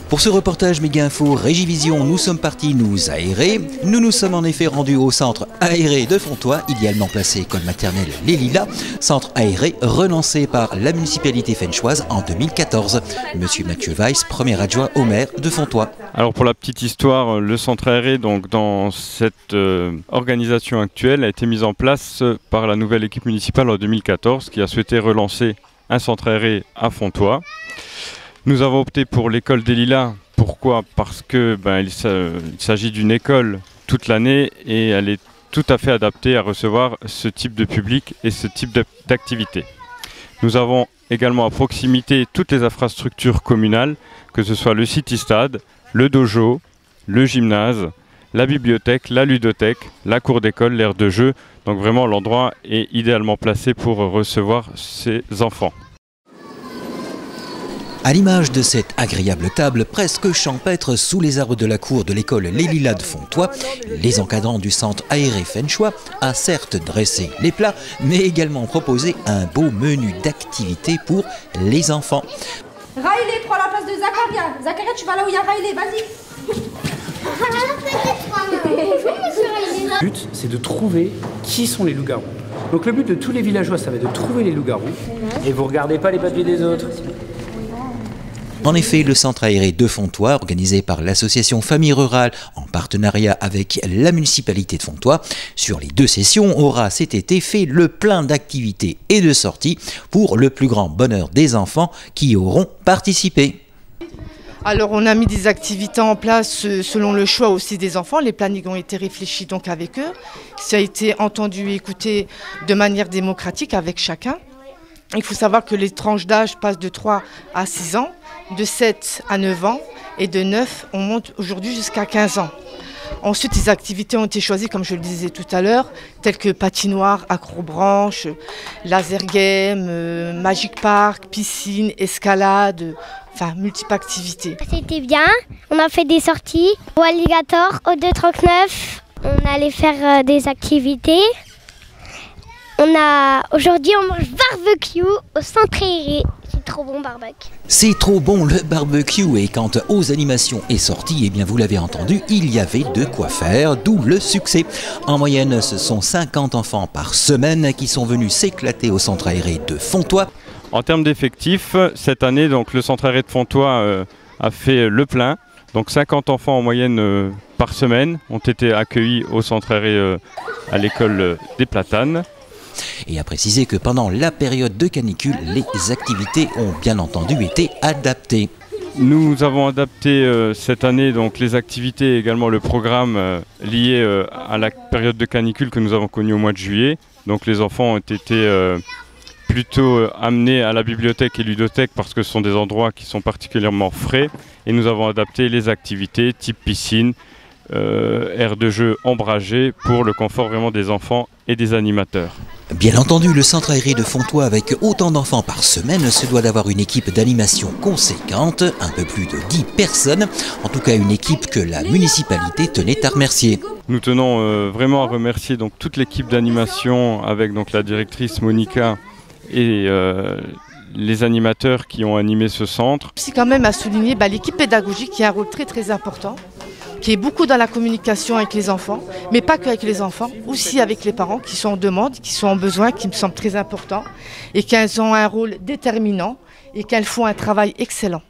Pour ce reportage Méga Info Régivision, nous sommes partis nous aérer. Nous nous sommes en effet rendus au centre aéré de Fontoy, idéalement placé école maternelle Les Lilas, centre aéré relancé par la municipalité fenchoise en 2014. Monsieur Mathieu Weiss, premier adjoint au maire de Fontoy. Alors pour la petite histoire, le centre aéré donc dans cette organisation actuelle a été mis en place par la nouvelle équipe municipale en 2014 qui a souhaité relancer un centre aéré à Fontoy. Nous avons opté pour l'école des Lilas. Pourquoi? Parce que il s'agit d'une école toute l'année et elle est tout à fait adaptée à recevoir ce type de public et ce type d'activité. Nous avons également à proximité toutes les infrastructures communales, que ce soit le City-Stade, le dojo, le gymnase, la bibliothèque, la ludothèque, la cour d'école, l'aire de jeu. Donc vraiment l'endroit est idéalement placé pour recevoir ces enfants. À l'image de cette agréable table presque champêtre sous les arbres de la cour de l'école Les Lilas de Fontoy, les encadrants du centre aéré fenchois a certes dressé les plats, mais également proposé un beau menu d'activités pour les enfants. Riley, prends la place de Zakaria. Zakaria, tu vas là où il y a Riley, vas-y. Le but, c'est de trouver qui sont les loups-garous. Donc le but de tous les villageois, ça va être de trouver les loups-garous. Et vous regardez pas les papiers des autres. En effet, le centre aéré de Fontoy, organisé par l'association Famille Rurale en partenariat avec la municipalité de Fontoy, sur les 2 sessions aura cet été fait le plein d'activités et de sorties pour le plus grand bonheur des enfants qui auront participé. Alors on a mis des activités en place selon le choix aussi des enfants. Les plannings ont été réfléchis donc avec eux. Ça a été entendu et écouté de manière démocratique avec chacun. Il faut savoir que les tranches d'âge passent de 3 à 6 ans, de 7 à 9 ans et de 9, on monte aujourd'hui jusqu'à 15 ans. Ensuite, les activités ont été choisies, comme je le disais tout à l'heure, telles que patinoire, acrobranche, laser game, Magic Park, piscine, escalade, enfin multiples activités. C'était bien, on a fait des sorties au Alligator, au 239, on allait faire des activités. Aujourd'hui on mange barbecue au centre aéré. C'est trop bon barbecue. C'est trop bon le barbecue et quant aux animations et sorties, eh bien vous l'avez entendu, il y avait de quoi faire, d'où le succès. En moyenne, ce sont 50 enfants par semaine qui sont venus s'éclater au centre aéré de Fontoy. En termes d'effectifs, cette année, donc, le centre aéré de Fontoy a fait le plein. Donc 50 enfants en moyenne par semaine ont été accueillis au centre aéré à l'école des Platanes. Et à préciser que pendant la période de canicule, les activités ont bien entendu été adaptées. Nous avons adapté cette année donc, les activités et également le programme lié à la période de canicule que nous avons connue au mois de juillet. Donc les enfants ont été plutôt amenés à la bibliothèque et ludothèque parce que ce sont des endroits qui sont particulièrement frais. Et nous avons adapté les activités type piscine, aire de jeu ombragée pour le confort vraiment des enfants et des animateurs. Bien entendu, le centre aéré de Fontoy avec autant d'enfants par semaine se doit d'avoir une équipe d'animation conséquente, un peu plus de 10 personnes, en tout cas une équipe que la municipalité tenait à remercier. Nous tenons vraiment à remercier donc, toute l'équipe d'animation avec donc, la directrice Monica et les animateurs qui ont animé ce centre. C'est quand même à souligner l'équipe pédagogique qui a un rôle très très important, qui est beaucoup dans la communication avec les enfants, mais pas qu'avec les enfants, aussi avec les parents qui sont en demande, qui sont en besoin, qui me semble très important, et qu'elles ont un rôle déterminant et qu'elles font un travail excellent.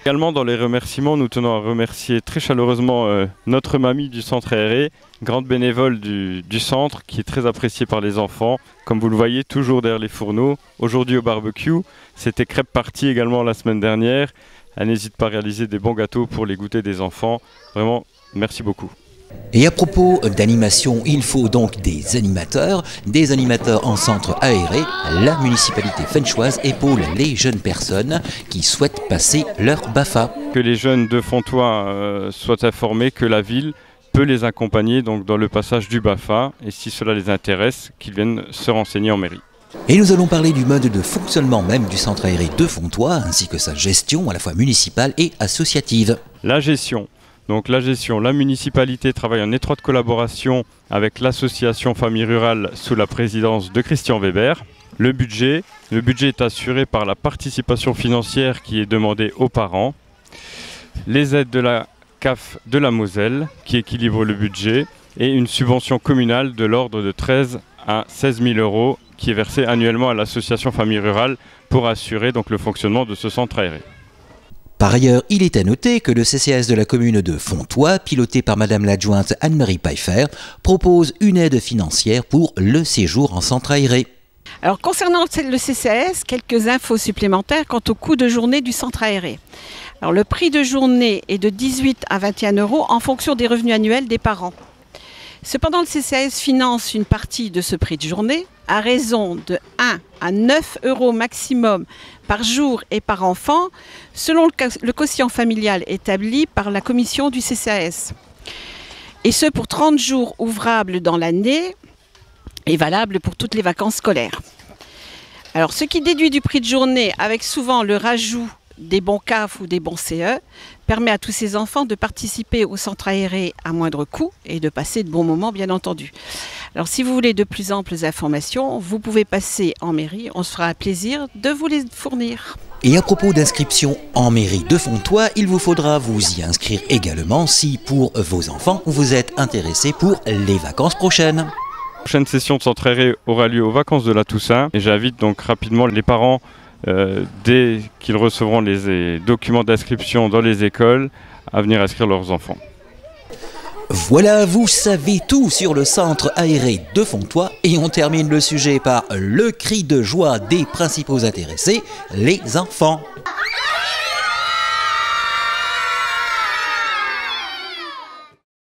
Également dans les remerciements, nous tenons à remercier très chaleureusement notre mamie du centre aéré, grande bénévole du centre, qui est très appréciée par les enfants. Comme vous le voyez, toujours derrière les fourneaux, aujourd'hui au barbecue. C'était crêpe party également la semaine dernière. Elle n'hésite pas à réaliser des bons gâteaux pour les goûter des enfants. Vraiment, merci beaucoup. Et à propos d'animation, il faut donc des animateurs en centre aéré. La municipalité fenchoise épaule les jeunes personnes qui souhaitent passer leur BAFA. Que les jeunes de Fontoy soient informés que la ville peut les accompagner donc, dans le passage du BAFA et si cela les intéresse, qu'ils viennent se renseigner en mairie. Et nous allons parler du mode de fonctionnement même du centre aéré de Fontoy ainsi que sa gestion à la fois municipale et associative. La gestion. Donc la municipalité travaille en étroite collaboration avec l'association Famille Rurale sous la présidence de Christian Weber. Le budget est assuré par la participation financière qui est demandée aux parents. les aides de la CAF de la Moselle qui équilibre le budget et une subvention communale de l'ordre de 13 à 16 000 € qui est versée annuellement à l'association Famille Rurale pour assurer donc le fonctionnement de ce centre aéré. Par ailleurs, il est à noter que le CCAS de la commune de Fontoy, piloté par Madame l'adjointe Anne-Marie Pfeiffer, propose une aide financière pour le séjour en centre aéré. Alors concernant le CCAS, quelques infos supplémentaires quant au coût de journée du centre aéré. Alors le prix de journée est de 18 à 21 € en fonction des revenus annuels des parents. Cependant, le CCAS finance une partie de ce prix de journée à raison de 1 à 9 € maximum par jour et par enfant, selon le quotient familial établi par la commission du CCAS. Et ce pour 30 jours ouvrables dans l'année et valable pour toutes les vacances scolaires. Alors, ce qui déduit du prix de journée, avec souvent le rajout des bons CAF ou des bons CE, permet à tous ces enfants de participer au centre aéré à moindre coût et de passer de bons moments, bien entendu. Alors, si vous voulez de plus amples informations, vous pouvez passer en mairie. On se fera un plaisir de vous les fournir. Et à propos d'inscription en mairie de Fontoy, il vous faudra vous y inscrire également si, pour vos enfants, vous êtes intéressés pour les vacances prochaines. La prochaine session de centre aéré aura lieu aux vacances de la Toussaint et j'invite donc rapidement les parents, dès qu'ils recevront les documents d'inscription dans les écoles, à venir inscrire leurs enfants. Voilà, vous savez tout sur le centre aéré de Fontoy et on termine le sujet par le cri de joie des principaux intéressés, les enfants.